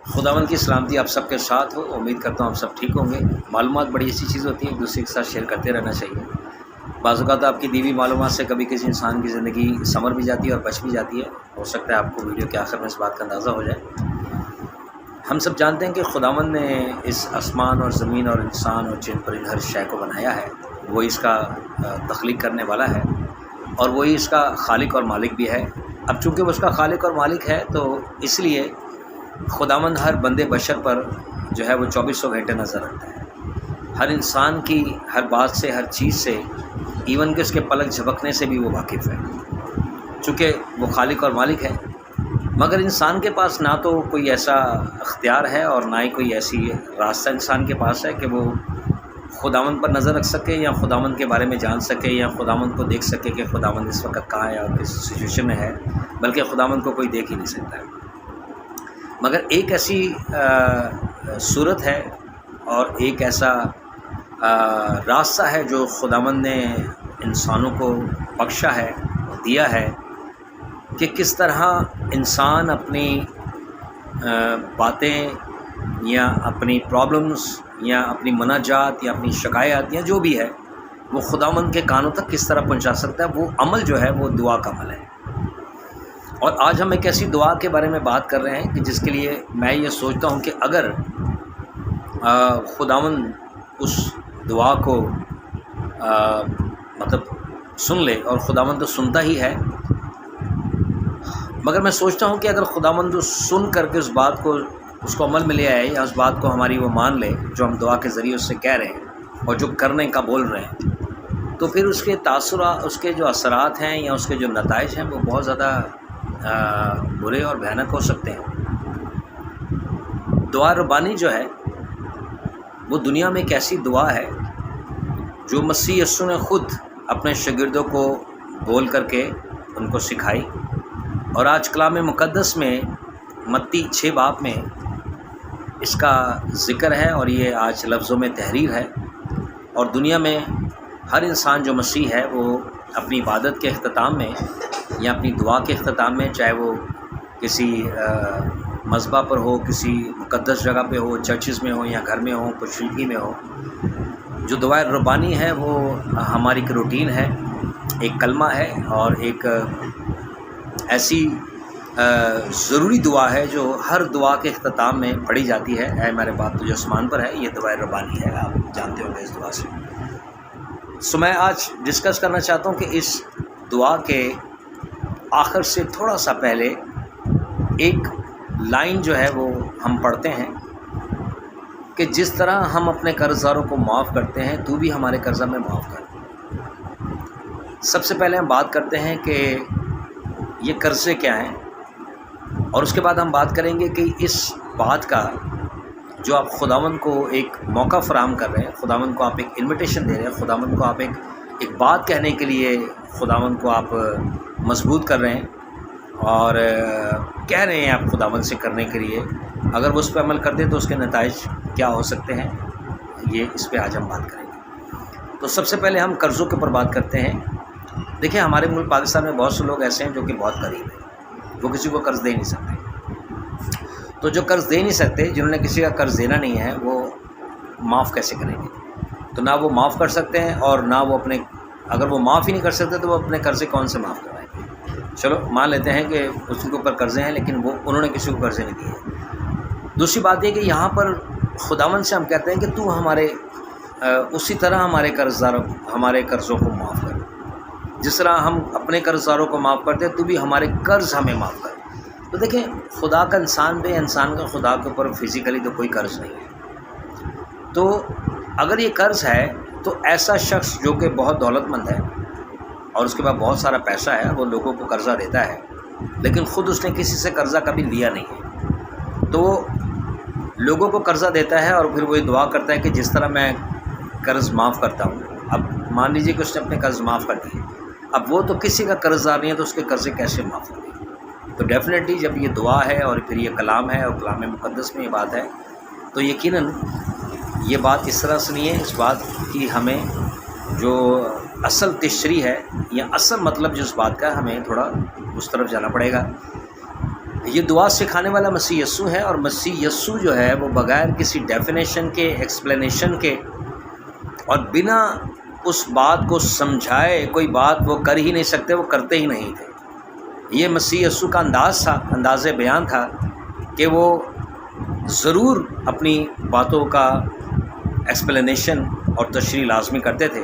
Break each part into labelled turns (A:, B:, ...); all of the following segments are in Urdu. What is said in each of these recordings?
A: خداوند کی سلامتی آپ سب کے ساتھ ہو. امید کرتا ہوں آپ سب ٹھیک ہوں گے. معلومات بڑی ایسی چیز ہوتی ہے، ایک دوسرے کے ساتھ شیئر کرتے رہنا چاہیے. بعض اوقات آپ کی دی ہوئی معلومات سے کبھی کسی انسان کی زندگی سنور بھی جاتی ہے اور بچ بھی جاتی ہے. ہو سکتا ہے آپ کو ویڈیو کے آخر میں اس بات کا اندازہ ہو جائے. ہم سب جانتے ہیں کہ خداوند نے اس آسمان اور زمین اور انسان اور جن پرند ہر شے کو بنایا ہے. وہی اس کا تخلیق کرنے والا ہے اور وہی اس کا خالق اور مالک بھی ہے. اب چونکہ وہ اس کا خالق اور مالک ہے تو اس لیے خداوند ہر بندے بشر پر جو ہے وہ 2400 گھنٹے نظر رکھتا ہے. ہر انسان کی ہر بات سے، ہر چیز سے، ایون کہ اس کے پلک جھپکنے سے بھی وہ واقف ہے، چونکہ وہ خالق اور مالک ہے. مگر انسان کے پاس نہ تو کوئی ایسا اختیار ہے اور نہ ہی کوئی ایسی راستہ انسان کے پاس ہے کہ وہ خداوند پر نظر رکھ سکے یا خداوند کے بارے میں جان سکے یا خداوند کو دیکھ سکے کہ خداوند اس وقت کہاں ہے اور کس سچویشن میں ہے. بلکہ خداوند کو کوئی دیکھ ہی نہیں سکتا ہے. مگر ایک ایسی صورت ہے اور ایک ایسا راستہ ہے جو خداوند نے انسانوں کو بخشا ہے، دیا ہے، کہ کس طرح انسان اپنی باتیں یا اپنی پرابلمز یا اپنی مناجات یا اپنی شکایات یا جو بھی ہے وہ خداوند کے کانوں تک کس طرح پہنچا سکتا ہے. وہ عمل جو ہے وہ دعا کا عمل ہے. اور آج ہم ایک ایسی دعا کے بارے میں بات کر رہے ہیں کہ جس کے لیے میں یہ سوچتا ہوں کہ اگر خداوند اس دعا کو مطلب سن لے، اور خداوند تو سنتا ہی ہے، مگر میں سوچتا ہوں کہ اگر خداوند جو سن کر کے اس بات کو، اس کو عمل میں لے آئے یا اس بات کو ہماری وہ مان لے جو ہم دعا کے ذریعے اس سے کہہ رہے ہیں اور جو کرنے کا بول رہے ہیں، تو پھر اس کے تاثرات، اس کے جو اثرات ہیں یا اس کے جو نتائج ہیں وہ بہت زیادہ برے اور بھیانک ہو سکتے ہیں. دعا ربانی جو ہے وہ دنیا میں ایک ایسی دعا ہے جو مسیح یسوع نے خود اپنے شاگردوں کو بول کر کے ان کو سکھائی. اور آج کلام مقدس میں متی 6 باب میں اس کا ذکر ہے اور یہ آج لفظوں میں تحریر ہے. اور دنیا میں ہر انسان جو مسیح ہے وہ اپنی عبادت کے اختتام میں یا اپنی دعا کے اختتام میں، چاہے وہ کسی مذبح پر ہو، کسی مقدس جگہ پہ ہو، چرچز میں ہو یا گھر میں ہو، پوشیدگی میں ہو، جو دعائے ربانی ہے وہ ہماری ایک روٹین ہے، ایک کلمہ ہے اور ایک ایسی ضروری دعا ہے جو ہر دعا کے اختتام میں پڑھی جاتی ہے. اے میرے باپ جو آسمان پر ہے، یہ دعائے ربانی ہے، آپ جانتے ہوں گے اس دعا سے. میں آج ڈسکس کرنا چاہتا ہوں کہ اس دعا کے آخر سے تھوڑا سا پہلے ایک لائن جو ہے وہ ہم پڑھتے ہیں کہ جس طرح ہم اپنے قرض داروں کو معاف کرتے ہیں تو بھی ہمارے قرضہ میں معاف کر. سب سے پہلے ہم بات کرتے ہیں کہ یہ قرضے کیا ہیں، اور اس کے بعد ہم بات کریں گے کہ اس بات کا جو آپ خداوند کو ایک موقع فراہم کر رہے ہیں، خداوند کو آپ ایک انویٹیشن دے رہے ہیں، خداوند کو آپ ایک بات کہنے کے لیے خداوند کو آپ مضبوط کر رہے ہیں اور کہہ رہے ہیں آپ خداوند سے کرنے کے لیے، اگر وہ اس پہ عمل کر دیں تو اس کے نتائج کیا ہو سکتے ہیں، یہ اس پہ آج ہم بات کریں گے. تو سب سے پہلے ہم قرضوں کے اوپر بات کرتے ہیں. دیکھیں، ہمارے ملک پاکستان میں بہت سے لوگ ایسے ہیں جو کہ بہت غریب ہیں، وہ کسی کو قرض دے نہیں سکتے. تو جو قرض دے نہیں سکتے، جنہوں نے کسی کا قرض دینا نہیں ہے، وہ معاف کیسے کریں گے؟ تو نہ وہ معاف کر سکتے ہیں اور نہ وہ اپنے، اگر وہ معاف ہی نہیں کر سکتے تو وہ اپنے قرضے کون سے معاف کروائیں گے؟ چلو مان لیتے ہیں کہ اس کے اوپر قرضے ہیں لیکن انہوں نے کسی کو قرضے نہیں دیے. دوسری بات یہ کہ یہاں پر خداوند سے ہم کہتے ہیں کہ تو ہمارے اسی طرح ہمارے قرضوں کو معاف کر، جس طرح ہم اپنے قرض داروں کو معاف کرتے ہیں تو بھی ہمارے قرض ہمیں معاف کر. تو دیکھیں، خدا کا انسان پہ، انسان کا خدا کے اوپر فزیکلی تو کوئی قرض نہیں ہے. تو اگر یہ قرض ہے تو ایسا شخص جو کہ بہت دولت مند ہے اور اس کے پاس بہت سارا پیسہ ہے، وہ لوگوں کو قرضہ دیتا ہے لیکن خود اس نے کسی سے قرضہ کبھی لیا نہیں ہے، تو وہ لوگوں کو قرضہ دیتا ہے اور پھر وہ یہ دعا کرتا ہے کہ جس طرح میں قرض معاف کرتا ہوں. اب مان لیجیے کہ اس نے اپنے قرض معاف کر دیے، اب وہ تو کسی کا قرض دار نہیں ہے تو اس کے قرضے کیسے معاف ہوں گے؟ تو ڈیفینیٹلی جب یہ دعا ہے اور پھر یہ کلام ہے اور کلام مقدس میں یہ بات ہے تو یقیناً یہ بات اس طرح سے نہیں ہے. اس بات کی ہمیں جو اصل تشریح ہے یا اصل مطلب جس بات کا، ہمیں تھوڑا اس طرف جانا پڑے گا. یہ دعا سکھانے والا مسیح یسوع ہے، اور مسیح یسوع جو ہے وہ بغیر کسی ڈیفینیشن کے، ایکسپلینیشن کے، اور بنا اس بات کو سمجھائے کوئی بات وہ کر ہی نہیں سکتے، وہ کرتے ہی نہیں تھے۔ یہ مسیح یسوع کا انداز تھا، انداز بیان تھا کہ وہ ضرور اپنی باتوں کا ایکسپلینیشن اور تشریح لازمی کرتے تھے،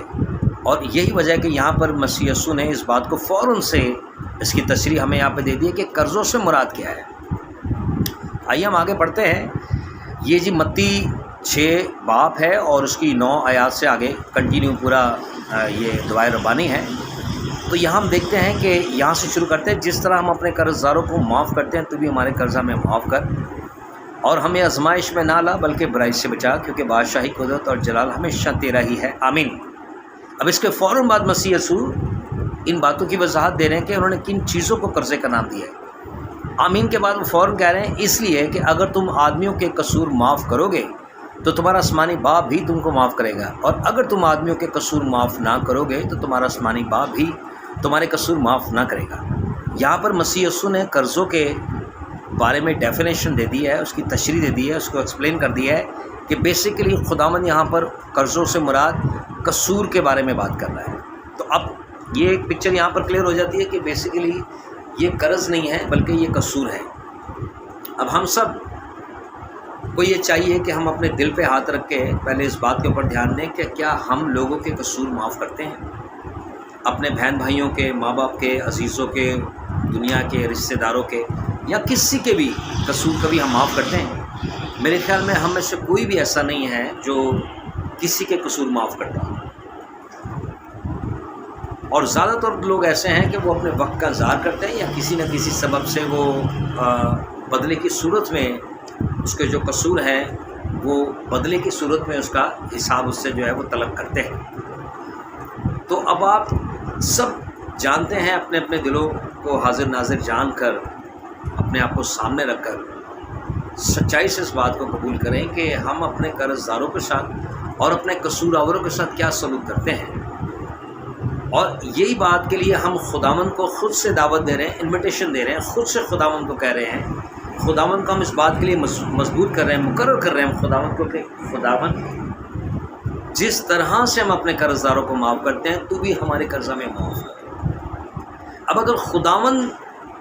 A: اور یہی وجہ ہے کہ یہاں پر مسیح یسوع نے اس بات کو فوراً سے اس کی تشریح ہمیں یہاں پہ دے دی ہے کہ قرضوں سے مراد کیا ہے۔ آئیے ہم آگے پڑھتے ہیں۔ یہ جی متی 6 باب ہے اور اس کی 9 آیات سے آگے کنٹینیو پورا یہ دعائے ربانی ہے۔ تو یہاں ہم دیکھتے ہیں کہ یہاں سے شروع کرتے ہیں، جس طرح ہم اپنے قرض داروں کو معاف کرتے ہیں تو بھی ہمارے قرضہ میں معاف کر، اور ہمیں آزمائش میں نہ لا بلکہ برائی سے بچا، کیونکہ بادشاہی، قدرت اور جلال ہمیشہ تیرا ہی ہے، آمین۔ اب اس کے فوراً بعد مسیح یسوع ان باتوں کی وضاحت دے رہے ہیں کہ انہوں نے کن چیزوں کو قرضے کا نام دیا ہے۔ آمین کے بعد وہ فوراً کہہ رہے ہیں اس لیے کہ اگر تم آدمیوں کے قصور معاف کرو گے تو تمہارا آسمانی باپ بھی تم کو معاف کرے گا، اور اگر تم آدمیوں کے قصور معاف نہ کرو گے تو تمہارا آسمانی باپ بھی تمہارے قصور معاف نہ کرے گا۔ یہاں پر مسیح یسوع نے قرضوں کے بارے میں ڈیفینیشن دے دی ہے، اس کی تشریح دے دی ہے، اس کو ایکسپلین کر دیا ہے کہ بیسیکلی خداوند یہاں پر قرضوں سے مراد قصور کے بارے میں بات کر رہا ہے۔ تو اب یہ ایک پکچر یہاں پر کلیئر ہو جاتی ہے کہ بیسیکلی یہ قرض نہیں ہے بلکہ یہ قصور ہے۔ اب ہم سب کو یہ چاہیے کہ ہم اپنے دل پہ ہاتھ رکھ کے پہلے اس بات کے اوپر دھیان دیں کہ کیا ہم لوگوں کے قصور معاف کرتے ہیں، اپنے بہن بھائیوں کے، ماں باپ کے، عزیزوں کے، دنیا کے رشتہ داروں کے، یا کسی کے بھی قصور کبھی ہم معاف کرتے ہیں؟ میرے خیال میں ہم میں سے کوئی بھی ایسا نہیں ہے جو کسی کے قصور معاف کرتا ہو، اور زیادہ تر لوگ ایسے ہیں کہ وہ اپنے وقت کا ضائع کرتے ہیں، یا کسی نہ کسی سبب سے وہ بدلے کی صورت میں اس کے جو قصور ہیں وہ بدلے کی صورت میں اس کا حساب اس سے جو ہے وہ طلب کرتے ہیں۔ تو اب آپ سب جانتے ہیں، اپنے اپنے دلوں کو حاضر ناظر جان کر، اپنے آپ کو سامنے رکھ کر سچائی سے اس بات کو قبول کریں کہ ہم اپنے قرض داروں کے ساتھ اور اپنے قصور آوروں کے ساتھ کیا سلوک کرتے ہیں، اور یہی بات کے لیے ہم خداوند کو خود سے دعوت دے رہے ہیں، انویٹیشن دے رہے ہیں، خود سے خداوند کو کہہ رہے ہیں، خداوند کو ہم اس بات کے لیے مضبوط کر رہے ہیں، مقرر کر رہے ہیں خداوند کو کہ خداوند جس طرح سے ہم اپنے قرض داروں کو معاف کرتے ہیں تو بھی ہمارے قرضہ میں معاف کریں۔ اب اگر خداوند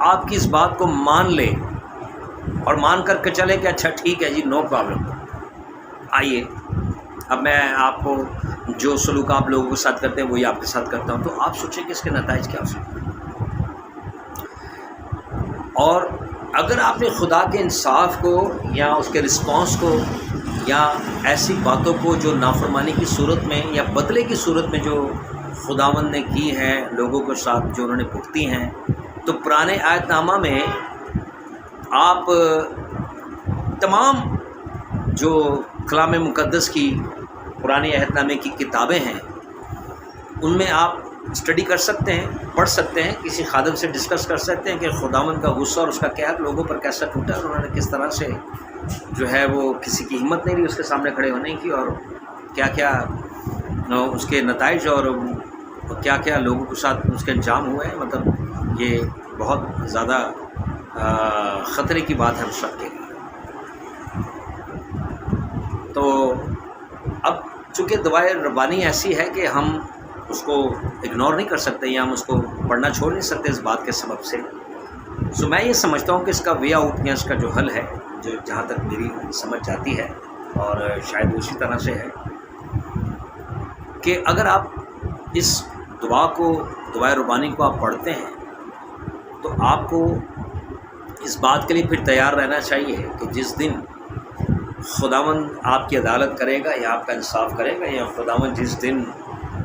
A: آپ کی اس بات کو مان لے اور مان کر کے چلے کہ اچھا ٹھیک ہے جی، نو پرابلم، آئیے اب میں آپ کو جو سلوک آپ لوگوں کے ساتھ کرتے ہیں وہی آپ کے ساتھ کرتا ہوں، تو آپ سوچیں کہ اس کے نتائج کیا ہو سکتے ہیں۔ اور اگر آپ نے خدا کے انصاف کو یا اس کے رسپانس کو یا ایسی باتوں کو جو نافرمانی کی صورت میں یا بدلے کی صورت میں جو خداوند نے کی ہیں لوگوں کے ساتھ، جو انہوں نے بھگتی ہیں، تو پرانے عہد نامہ میں آپ تمام جو کلام مقدس کی پرانے عہد نامے کی کتابیں ہیں ان میں آپ اسٹڈی کر سکتے ہیں، پڑھ سکتے ہیں، کسی خادم سے ڈسکس کر سکتے ہیں کہ خداوند کا غصہ اور اس کا قہر لوگوں پر کیسا ٹوٹا، اور انہوں نے کس طرح سے جو ہے وہ کسی کی ہمت نہیں رہی اس کے سامنے کھڑے ہونے کی، اور کیا کیا اس کے نتائج اور کیا کیا لوگوں کے ساتھ اس کے انجام ہوئے ہیں۔ مطلب یہ بہت زیادہ خطرے کی بات ہے ہم سب کے لیے۔ تو اب چونکہ دعائے ربانی ایسی ہے کہ ہم اس کو اگنور نہیں کر سکتے یا ہم اس کو پڑھنا چھوڑ نہیں سکتے اس بات کے سبب سے، سو میں یہ سمجھتا ہوں کہ اس کا وے آؤٹ یا اس کا جو حل ہے، جو جہاں تک میری سمجھ جاتی ہے اور شاید اسی طرح سے ہے، کہ اگر آپ اس دعائے ربانی کو آپ پڑھتے ہیں تو آپ کو اس بات کے لیے پھر تیار رہنا چاہیے کہ جس دن خداوند آپ کی عدالت کرے گا یا آپ کا انصاف کرے گا، یا خداوند جس دن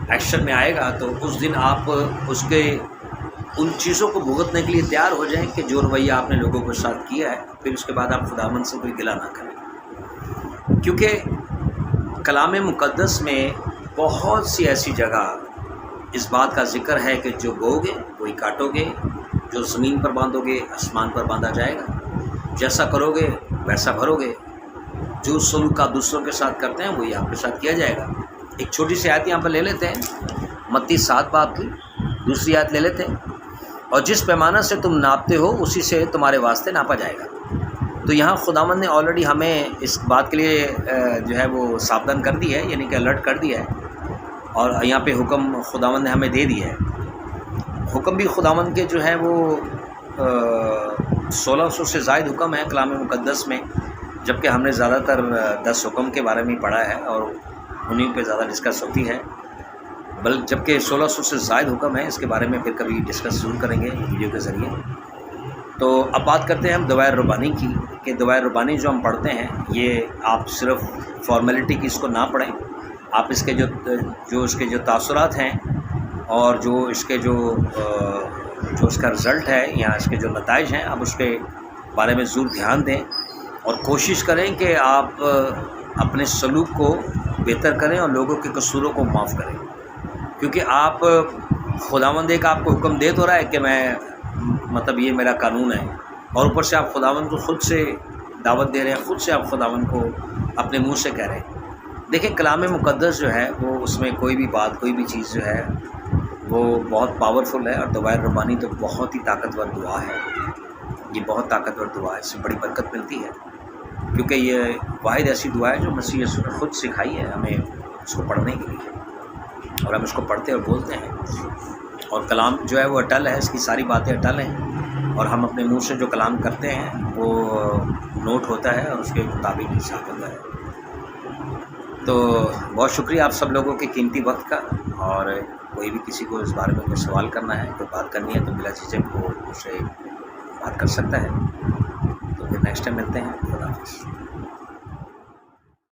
A: ایکشن میں آئے گا، تو اس دن آپ اس کے ان چیزوں کو بھگتنے کے لیے تیار ہو جائیں کہ جو رویہ آپ نے لوگوں کے ساتھ کیا ہے، پھر اس کے بعد آپ خداوند سے کوئی گلہ نہ کریں، کیونکہ کلام مقدس میں بہت سی ایسی جگہ اس بات کا ذکر ہے کہ جو بو گے وہی کاٹو گے، جو زمین پر باندھو گے آسمان پر باندھا جائے گا، جیسا کرو گے ویسا بھرو گے، جو سلوک آپ دوسروں کے ساتھ کرتے ہیں وہی آپ کے ساتھ کیا جائے گا۔ ایک چھوٹی سی آیت یہاں پر لے لیتے ہیں، متی 7 باب کی 2 آیت لے لیتے ہیں، اور جس پیمانہ سے تم ناپتے ہو اسی سے تمہارے واسطے ناپا جائے گا۔ تو یہاں خداوند نے آلریڈی ہمیں اس بات کے لیے جو ہے وہ ساودھان کر دی ہے، یعنی کہ الرٹ کر دیا ہے، اور یہاں پہ حکم خداوند نے ہمیں دے دیا ہے۔ حکم بھی خداوند کے جو ہے وہ 1600 سے زائد حکم ہے کلام مقدس میں، جبکہ ہم نے زیادہ تر 10 حکم کے بارے میں پڑھا ہے اور انہیں پہ زیادہ ڈسکس ہوتی ہے، جبکہ 1600 سے زائد حکم ہے۔ اس کے بارے میں پھر کبھی ڈسکس ضرور کریں گے ویڈیو کے ذریعے۔ تو اب بات کرتے ہیں ہم دوائر ربانی کی، کہ دوائر ربانی جو ہم پڑھتے ہیں یہ آپ صرف فارمیلٹی کی اس کو نہ پڑھیں، آپ اس کے جو اس کے جو تاثرات ہیں اور جو اس کے جو اس کا رزلٹ ہے یا اس کے جو نتائج ہیں، آپ اس کے بارے میں ضرور دھیان دیں اور کوشش کریں کہ آپ اپنے سلوک کو بہتر کریں اور لوگوں کے قصوروں کو معاف کریں، کیونکہ آپ خداوند ایک آپ کو حکم دے تو رہا ہے کہ میں مطلب یہ میرا قانون ہے، اور اوپر سے آپ خداوند کو خود سے دعوت دے رہے ہیں، خود سے آپ خداوند کو اپنے منہ سے کہہ رہے ہیں۔ دیکھیں کلام مقدس جو ہے وہ اس میں کوئی بھی بات، کوئی بھی چیز جو ہے وہ بہت پاورفل ہے، اور دوائر ربانی تو بہت ہی طاقتور دعا ہے، یہ بہت طاقتور دعا ہے، اس سے بڑی برکت ملتی ہے، کیونکہ یہ واحد ایسی دعا ہے جو مسیح یسوع نے خود سکھائی ہے ہمیں اس کو پڑھنے کے لیے، اور ہم اس کو پڑھتے اور بولتے ہیں، اور کلام جو ہے وہ اٹل ہے، اس کی ساری باتیں اٹل ہیں، اور ہم اپنے منہ سے جو کلام کرتے ہیں وہ نوٹ ہوتا ہے اور اس کے مطابق حساب ہوتا ہے۔ تو بہت شکریہ آپ سب لوگوں کے قیمتی وقت کا، اور کوئی بھی کسی کو اس بارے میں کوئی سوال کرنا ہے، کوئی بات کرنی ہے تو بلا جھجک وہ مجھ سے بات کر سکتا ہے۔ تو پھر نیکسٹ ٹائم ملتے ہیں، خدا حافظ۔